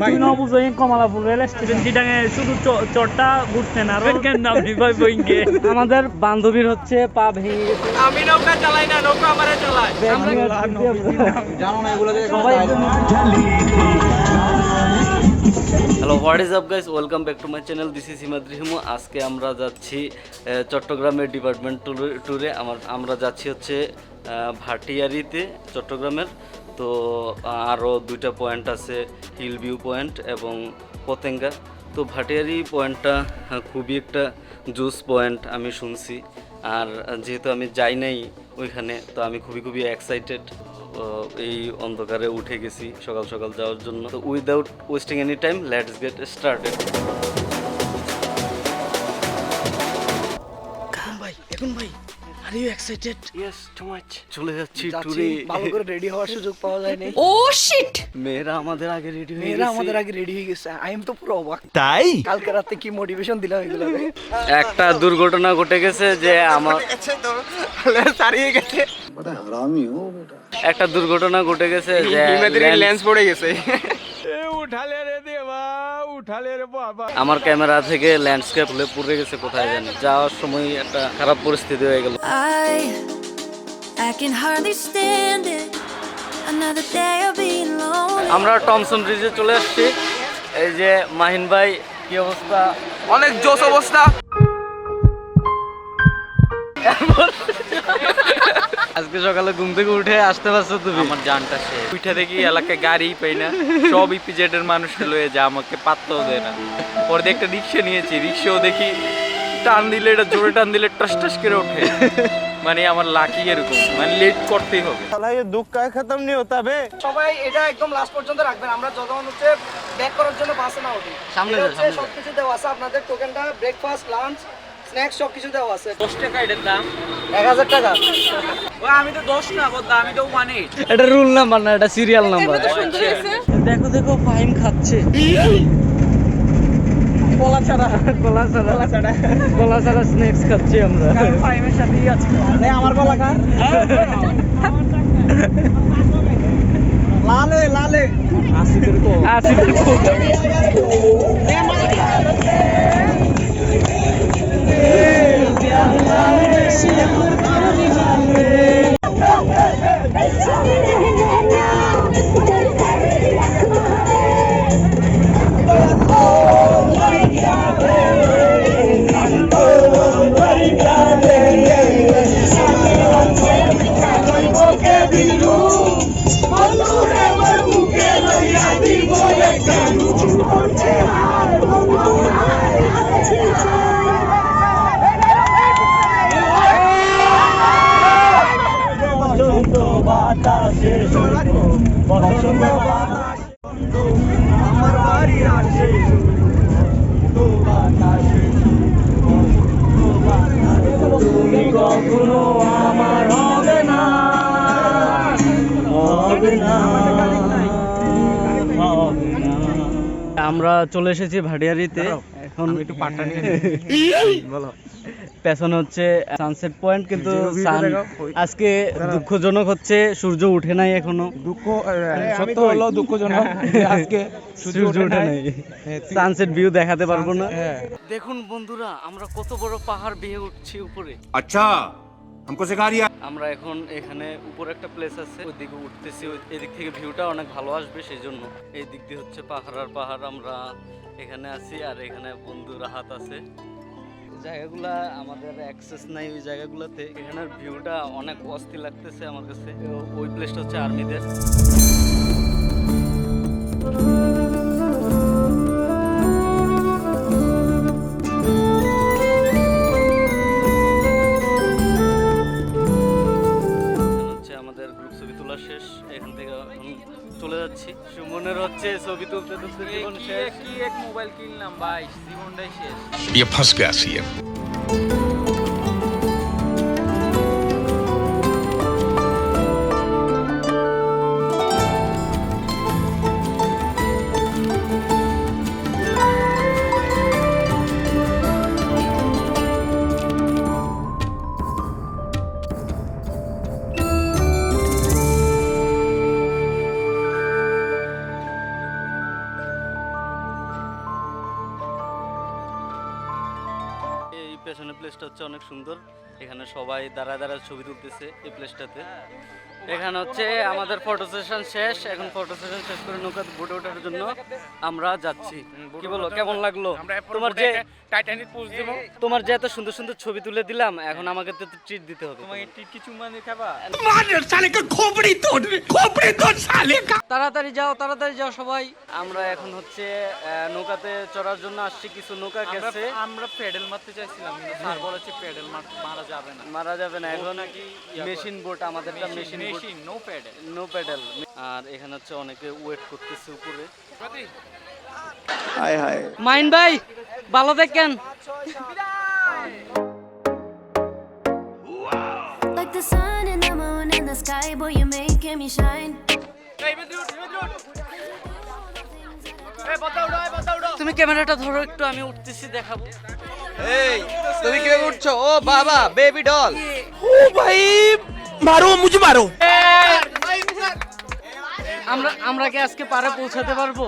ভাই তুই না বুঝো এই কমলাপুর রেল স্টেশন চিটাঙে শুধু চটটা ঘুরছেন আর কেন নাম ভাই বইঙ্গে আমাদের বান্ধবীর হচ্ছে পা ভেঙে গেছে। আমি নৌকা চালাই না, নৌকা আমারে চালায়। জানো না এগুলো hello what is up guys, welcome back to my channel. This is Himadri Himu. আজকে আমরা যাচ্ছি চট্টগ্রামের ডিপার্টমেন্ট ট্যুরে। আমরা যাচ্ছি হচ্ছে ভাটিয়ারিতে চট্টগ্রামের। তো আরও দুইটা পয়েন্ট আছে, হিল ভিউ পয়েন্ট এবং পতেঙ্গা। তো ভাটিয়ারি পয়েন্টটা খুবই একটা জুস পয়েন্ট আমি শুনছি, আর যেহেতু আমি যাই নাই ওইখানে, তো আমি খুবই এক্সাইটেড। এই অন্ধকারে উঠে গেছি সকাল সকাল যাওয়ার জন্য। তো without wasting any time, let's get started. এখন ভাই are you excited? Yes, too much. চলে যাচ্ছি ট্যুরে। ভালো করে রেডি হওয়ার সুযোগ পাওয়া যায় নাই। ও শিট, মেয়েরা আমাদের আগে রেডি হয়ে মেয়েরা গেছে। আমাদের আগে রেডি হয়ে গেছে। আই এম তো পুরো অবাক। তাই কালকে রাতে কি মোটিভেশন দিলাম এগুলো। একটা দুর্ঘটনা ঘটে গেছে যে আমার হারিয়ে গেছে। একটা দুর্ঘটনা ঘটে গেছে যে লেন্স পড়ে গেছে। আমার ক্যামেরা থেকে ল্যান্ডস্কেপ হলে পড়ে গেছে কোথায় জানি। যাওয়ার সময় একটা খারাপ পরিস্থিতি হয়ে গেল। I can hardly stand it. Another day of being lonely. আমরা টমসন ব্রিজে চলে আসছি। এই যে মাহিন ভাই, কি অবস্থা? অনেক জোশ অবস্থা। আজকে সকালে ঘুম থেকে উঠে আসতে পারছো তুমি? আমার জানটা সে উঠে দেখি এলাকায় গাড়ি পাই না, সব ইপিজেডের মানুষকে লয়ে যা, আমাকে পাত্তাও দেয় না। পরে দিয়ে একটা রিক্সা নিয়েছি, রিক্সাও দেখি টান দিলে, এটা জোরে টান দিলে টস টস করে ওঠে। মানে আমার লাকি এরকম, মানে লেট করতেই হবে। সবাই এটা একদম লাস্ট পর্যন্ত রাখবেন। আমরা যখন হচ্ছে ব্যাক করার জন্য বাসে না উঠি, সামনে এটা যাও, হচ্ছে সামনে যাও। সবকিছু দেওয়া আছে। আপনাদের টোকেনটা, ব্রেকফাস্ট, লাঞ্চ, স্ন্যাক্স সবকিছু দেওয়া আছে। 10 টাকা এটার দাম। 1000 টাকা। আমি তো 10 না বলতে, আমি তো 18। এটা রুল নাম্বার না, এটা সিরিয়াল নাম্বার। দেখো দেখো ফাহিম খাচ্ছে কলা ছাড়া স্ন্যাক্স খাচ্ছি আমরা। ফাহিমের সাথেই আছে। আমার কলা খা। লালে আসিফের কো। আমরা চলে এসেছি ভাটিয়ারিতে। এখন একটু পাট্টা নিয়ে বলো। পেছনে হচ্ছে সানসেট পয়েন্ট, কিন্তু আজকে দুঃখজনক হচ্ছে সূর্য উঠে নাই এখনো। সত্য হলো দুঃখজনক, আজকে সূর্য উঠে নাই, সানসেট ভিউ দেখাতে পারবো না। দেখুন বন্ধুরা, আমরা কত বড় পাহাড় বেয়ে উঠছি উপরে। আচ্ছা हमको सिखा रिया আমরা এখন এখানে উপরে একটা প্লেস আছে, ওই দিকে উঠতেছি। এদিক থেকে ভিউটা অনেক ভালো আসবে, সেই জন্য এই দিক দিয়ে হচ্ছে পাহাড় আর পাহাড়। আমরা এখানে আছি, আর এখানে বন্ধু রাহাত আছে। জায়গাগুলা আমাদের অ্যাক্সেস নাই ওই জায়গাগুলোতে। এখানের ভিউটা অনেক অস্থির লাগতেছে আমার কাছে। ওই প্লেসটা হচ্ছে আর্মিদের। শেষ, এখান থেকে চলে যাচ্ছি। সুমনের হচ্ছে ছবি তুলতে তুলতে জীবন শেষ। কি এক মোবাইল কিনলাম ভাই, জীবনটাই শেষ। ये फंस गया सीएम পেছনের প্লেসটা হচ্ছে অনেক সুন্দর, এখানে সবাই দাঁড়ায় দাঁড়ায় ছবি তুলতেছে এই প্লেসটাতে। এখানে হচ্ছে আমাদের ফটো সেশন শেষ, এখন ফটো সেশন শেষ করে নৌকা বোটে ওঠার জন্য আমরা যাচ্ছি। কি বলো, কেমন লাগলো? তোমার যে এত সুন্দর সুন্দর ছবি তুলে দিলাম, এখন আমাকে তো ট্রিট দিতে হবে। কিছু মানে খাবা? তাড়াতাড়ি যাও, তাড়াতাড়ি যাও সবাই। আমরা এখন হচ্ছে নৌকাতে চড়ার জন্য আসছি, কিছু নৌকা গেছে। আমরা প্যাডেল মারতে চাইছিলাম, কিন্তু স্যার বলেছে প্যাডেল মারা যাবে না। মারা যাবে না, এখন মেশিন বোট, আমাদেরটা machine boat, machine, no paddle. No paddle. আর এখানে হচ্ছে অনেকে ওয়েট করতেছে উপরে। মাইন ভাই ভালো দেখেন। Like the sun and the moon and the sky, boy, you're making me shine. তুমি ক্যামেরাটা ধরো একটু, আমি উঠতেছি দেখাবো। এই তুমি কিভাবে উঠছো? ও বাবা, বেবি ডল। আমরা কি আজকে পারে পৌঁছাতে পারবো?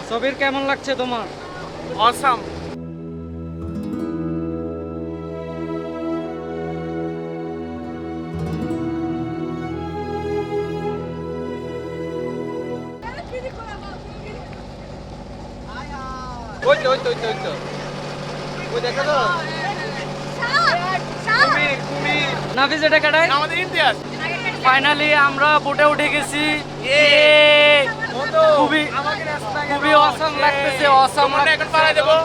ছবির কেমন লাগছে তোমার? অসাম। ওই তো ওই তো ওই তো ওই তো ওই দেখো তো নাফিস এটা কাটায়। আমাদের ইতিহাস। ফাইনালি আমরা বোটে উঠে গেছি। খুবই খুবই অসাম লাগতেছে, অসাম। এখন পালাই দেবো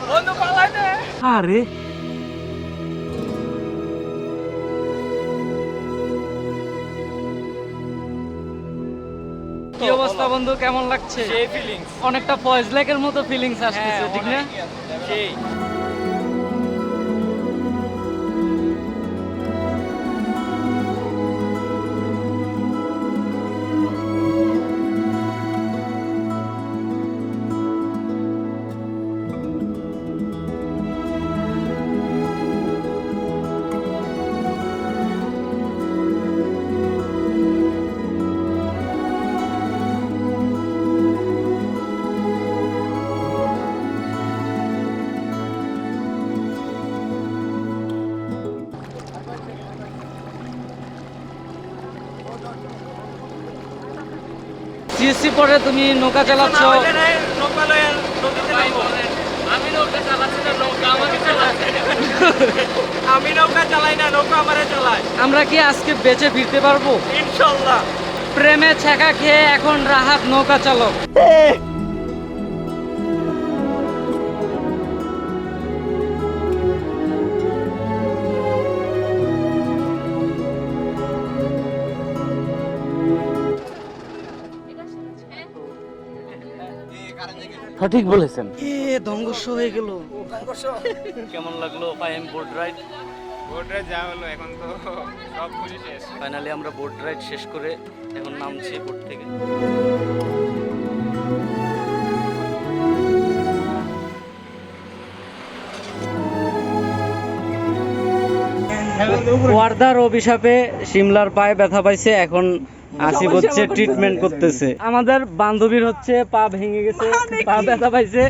বন্ধু, পালাই দে। আরে কি অবস্থা বন্ধু, কেমন লাগছে? সেই ফিলিংস, অনেকটা ফয়েজ লেকের মতো ফিলিংস আসতেছে, ঠিক না? সেই। সিএসসি পরে তুমি নৌকা চালাচ্ছ। আমি নৌকা চালাচ্ছি না, নৌকা আমাকে চালাচ্ছে। আমি নৌকা চালাই না, নৌকা আমারে চালায়। আমরা কি আজকে বেঁচে ফিরতে পারবো? ইনশাল্লাহ। প্রেমে ছ্যাঁকা খেয়ে এখন রাহাত নৌকা চালক। সঠিক বলেছেন। ধ্বংস হয়ে গেল। কেমন লাগলো পাইএম বোট রাইড? বোটে যা হলো, এখন তো সব কিছু শেষ। ফাইনালি আমরা বোট রাইড শেষ করে এখন নামছি বোট থেকে। ওয়ার্দার অভিশাপে শিমলার পায়ে ব্যথা পাইছে, এখন আসিফ হচ্ছে ট্রিটমেন্ট করতেছে। আমাদের বান্ধবীর হচ্ছে পা ভেঙে গেছে, পা ব্যথা পাইছে,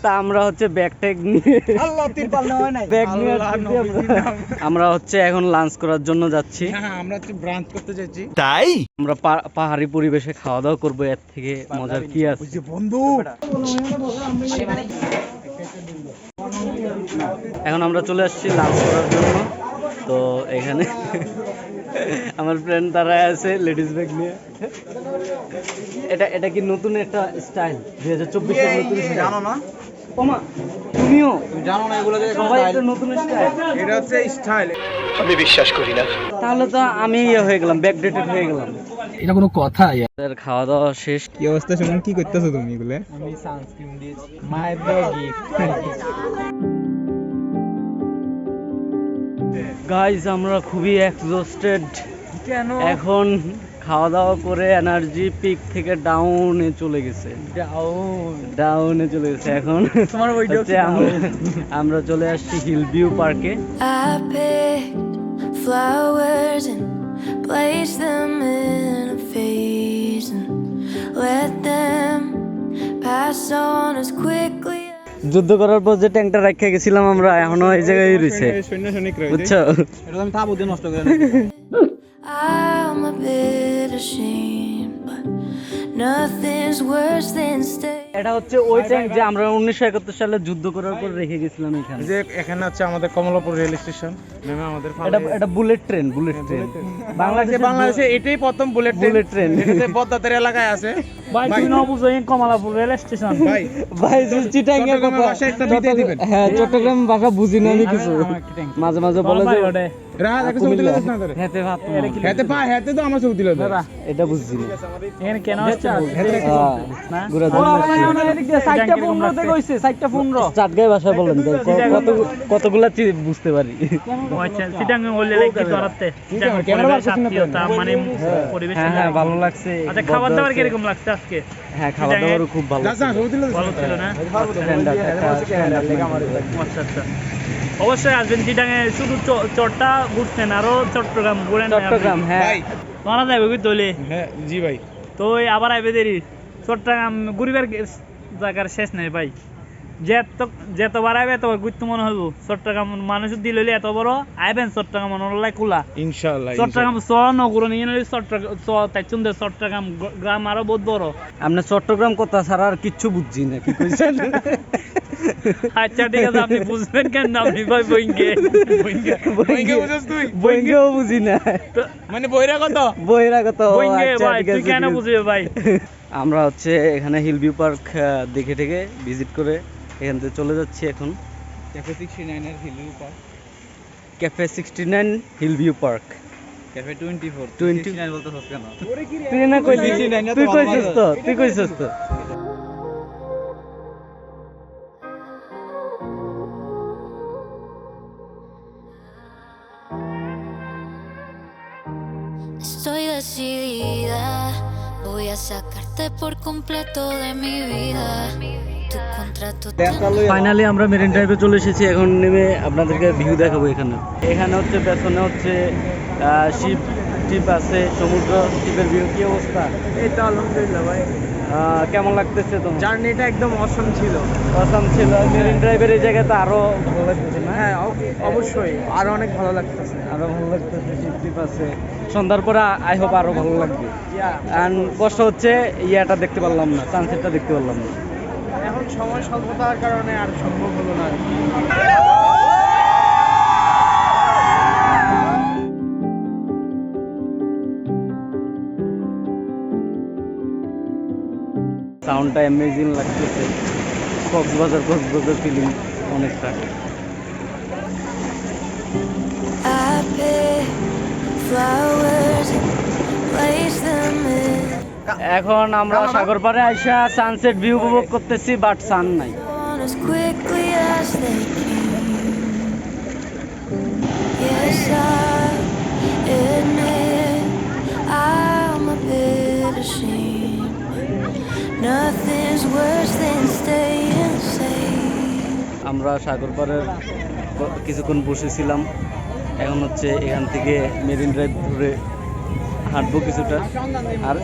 তা আমরা হচ্ছে ব্যাগ ট্যাগ নিয়ে ব্যাগ নিয়ে আমরা হচ্ছে এখন লাঞ্চ করার জন্য যাচ্ছি। আমরা হচ্ছে ব্রাঞ্চ করতে যাচ্ছি। আমরা পাহাড়ি পরিবেশে খাওয়া দাওয়া করবো, এর থেকে মজার কি আছে বন্ধু? এখন আমরা চলে আসছি লাঞ্চ করার জন্য। তো এখানে আমার ফ্রেন্ড দাঁড়ায় আছে লেডিস ব্যাগ নিয়ে। এটা কি নতুন একটা স্টাইল 2024 এর নতুন স্টাইল? জানো না? ওমা তুমিও জানো না এগুলো? সবাই একটা নতুন স্টাইল। এটা হচ্ছে স্টাইল। আমি বিশ্বাস করি না। তাহলে তো আমি ইয়ে হয়ে গেলাম, ব্যাকডেটেড হয়ে গেলাম। এটা কোনো কথা? আমাদের খাওয়া দাওয়া শেষ। কি অবস্থা সুমন, কি করতেছো তুমি এগুলো? আমি সানস্ক্রিন দিয়েছি, মাই গিফট। গাইজ আমরা খুবই এক্সহস্টেড। কেন? এখন খাওয়া দাওয়া করে এনার্জি পিক থেকে ডাউনে চলে গেছে, ডাউনে চলে গেছে। এখন হচ্ছে আমরা চলে আসছি হিল ভিউ পার্কে। I picked flowers and placed them in a vase and let them pass on as quickly. যুদ্ধ করার পর যে ট্যাঙ্কটা রাখা গেছিলাম আমরা, এখনো এই জায়গায় রয়েছে, বুঝছো? I'm a bit ashamed, but nothing's worse than staying. এটা হচ্ছে ওই ট্যাঙ্ক যে আমরা 1971 সালে যুদ্ধ করার পর রেখে গেছিলাম এখানে। যে এখানে হচ্ছে আমাদের কমলাপুর রেল স্টেশন, নেমে আমাদের এটা বুলেট ট্রেন, বাংলাদেশে এটাই প্রথম বুলেট ট্রেন। এটাতে পদ্মাতের এলাকায় আছে। ভাই তুই না বুঝেন কমলাপুর রেল স্টেশন। ভাই চিটাং এর কথা ভাষা একটা দিতে দিবেন। হ্যাঁ, চট্টগ্রাম ভাষা বুঝি না আমি কিছু, মাঝে মাঝে বলে যে রাত একটা ছবি তুলে না ধরে হেতে ভাত হেতে তো আমার ছবি তুলে দাও। এটা বুঝছি না এখানে কেন আসছে না গুড়া সাইটটা 15 তে কইছে, সাইটটা 15 চাটগাঁয় ভাষায় বলেন কতগুলা বুঝতে পারি। আচ্ছা চিটাং বললে কি করাতে চিটাং পরিবেশ আত্মীয়তা মানে পরিবেশ। হ্যাঁ ভালো লাগছে। আচ্ছা খাবার দাবার কি রকম লাগছে আজকে? হ্যাঁ খাবার দাবার খুব ভালো, দাদা ছবি তুলে ভালো ছিল না? আচ্ছা আচ্ছা, অবশ্যই আসবেন চিটাঙে। শুধু চটটা ঘুরছেন, আরো চট্টগ্রাম ঘুরেন। চট্টগ্রাম হ্যাঁ তোরা যাবে কি তোলে? হ্যাঁ জি ভাই। তো আবার আইবে দেরি। চট্টগ্রাম ঘুরিবার জায়গার শেষ নাই ভাই। যেতবার আইবে এতবার ঘুরতে মনে হইব। চট্টগ্রাম মানুষ দিল এত বড় আইবেন চট্টগ্রাম অনলাই কুলা ইনশাআল্লাহ। চট্টগ্রাম চ নগর নিয়ে চট্টগ্রাম গ্রাম আরো বহুত বড়। আমরা চট্টগ্রাম কথা ছাড়া আর কিচ্ছু বুঝছি না, কি কইছেন? আচ্ছা ঠিক আছে, আপনি বুঝবেন কেন? আপনি ভাই বইঙ্গে বুঝছ তুই? বইঙ্গেও বুঝি না, মানে বইরা কত বইঙ্গে ভাই তুই কেন বুঝবে ভাই? আমরা হচ্ছে এখানে হিল ভিউ পার্ক দেখে থেকে ভিজিট করে এখান থেকে চলে যাচ্ছি এখন ক্যাফে 69 এর hill view park. Cafe 69 hill view park. Cafe 24 69 বলতে হস কেন? তুই না কইলি, তুই কইছিস তো। Estoy decidida, voy a sacarte por completo de mi vida. Tu contrato finally আমরা মেরিন ড্রাইভে চলে এসেছি। এখন নেমে আপনাদেরকে ভিউ দেখাবো। এখানে হচ্ছে পেছনে হচ্ছে শিপ টিপ আছে, সমুদ্র টিপের ভিউ। কি অবস্থা? এই তো আলহামদুলিল্লাহ ভাই, কেমন লাগতেছে তোমার? জার্নিটা একদম অসম ছিল। মেরিন ড্রাইভের এই জায়গাটা আরো ভালো লাগতেছে না? হ্যাঁ অবশ্যই, আরো অনেক ভালো লাগতেছে। শিপ টিপ আছে। সন্ধ্যার পরে আই হোপ আরো ভালো লাগবে। আর কষ্ট হচ্ছে ইয়াটা দেখতে পারলাম না, সানসেটটা দেখতে পারলাম না। এখন সময় স্বল্পতার কারণে আর সম্ভব হলো না। সাউন্ডটা অ্যামেজিং লাগতেছে। কক্সবাজার ফিলিং অনেকটা। I picked flowers and placed them in এখন আমরা সাগর পাড়ে আইসা সানসেট ভিউ উপভোগ করতেছি, বাট সান নাই। on as quickly as they came. Yes, I admit I'm a bit ashamed, but nothing's worse than staying safe. আমরা সাগর পাড়ের কিছুক্ষণ বসেছিলাম। এখন হচ্ছে এখান থেকে মেরিন ড্রাইভ ধরে হাঁটবো কিছুটা। আর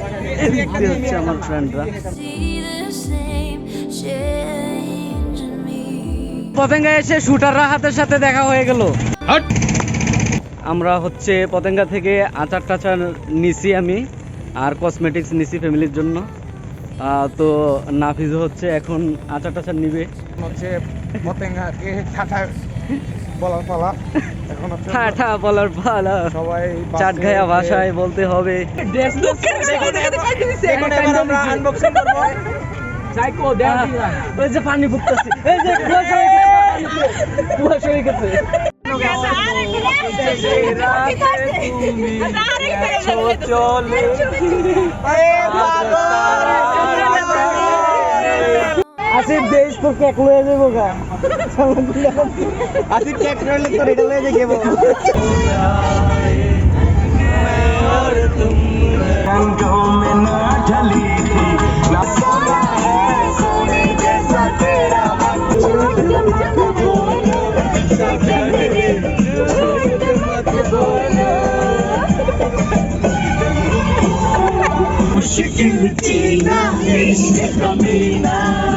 এদিক দিয়ে হচ্ছে আমার ফ্রেন্ডরা। See the same change in me. Patenga এসে শুটাররা হাতের সাথে দেখা হয়ে গেল। আমরা হচ্ছে পতেঙ্গা থেকে আচার টাচার নিছি আমি, আর কসমেটিক্স নিছি ফ্যামিলির জন্য। তো নাফিজ হচ্ছে এখন আচার টাচার নিবে। হচ্ছে পতেঙ্গাকে ঠাঠা বলার পালা। এখন হচ্ছে ঠাঠা বলার পালা, সবাই চাটগাঁয়া ভাষায় বলতে হবে। এখন এবার আমরা আনবক্সিং করব। ওই যে পানি ফুটতেছে, এই যে কুয়াশা হয়ে গেছে। আসিফ দেশ তোর কেক লয়ে যাবো গা, আসিফ কেক রইলে তোর এটা লয়ে যাবো। मुश्किल जीना इश्क कमीना